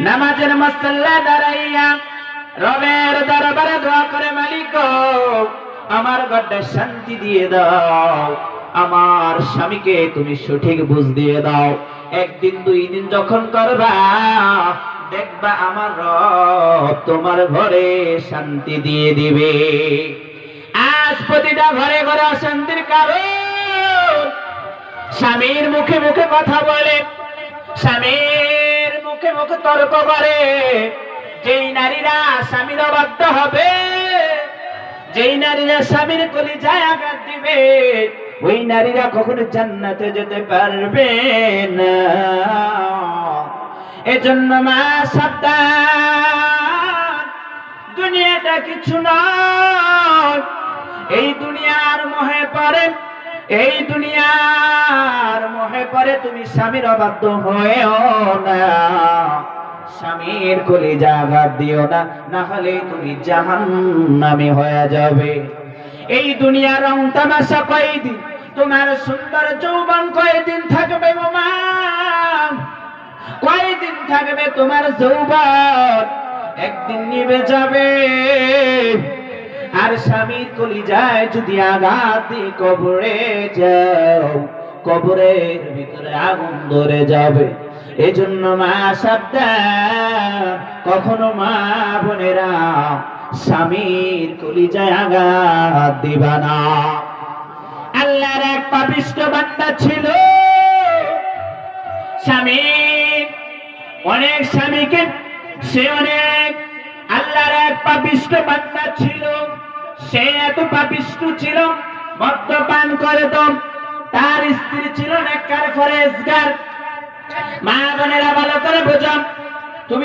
নামাজের মাসাল্লায় দাঁড়াইয়া রবের দরবারে দোয়া করে, মালিক আমার ঘরটা শান্তি দিয়ে দাও, আমার স্বামীকে তুমি সঠিক বুঝ দিয়ে দাও। একদিন দুই দিন যখন করবা, দেখবা আমার রব তোমার ঘরে শান্তি দিয়ে দিবে। আজ প্রতিটা ঘরে ঘরে অশান্তির কারণ স্বামীর মুখে মুখে কথা বলে, স্বামীর মুখে মুখে তর্ক করে। যেই নারীরা স্বামীর অবাধ্য হবে, যেই নারীরা স্বামীর কলিজায় আঘাত দিবে, ওই নারীরা কখনো জান্নাতে যেতে পারবে না। এজন্য মা সাবধান, দুনিয়াটা কিছু নয়। এই দুনিয়ার মোহে পড়ে, এই দুনিয়ার মোহে পড়ে তুমি স্বামীর অবাধ্য হয়েও না, স্বামীর কলিজা আঘাত দিও না, না হলে তুমি জাহান্নামী হয়ে যাবে। এই দুনিয়ার রং তামাশা কয়দিন, তোমার সুন্দর যৌবন কয়দিন থাকবে গো মা, কয়দিন থাকবে তোমার যৌবন, একদিন নিভে যাবে। আর স্বামীর কলিজায় যদি আঘাত দিয়ে কবরে যাও, কবরের ভিতরে আগুন ধরে যাবে। এজন্য মা সাবধান, কখনো মা বোনেরা স্বামীর কলিজায় আঘাত দিবা না। আল্লাহর এক পাপিষ্ঠ বান্দা ছিল, স্বামী অনেক স্বামীকে সে অনেক, আল্লাহর এক পাপিষ্ঠ বান্দা ছিল, সে এত পাপিষ্ঠ ছিল, মদ্যপান করে তো। তার স্ত্রী ছিল নেককার ফরেজগার। মা বোনেরা ভালো করে বোঝো,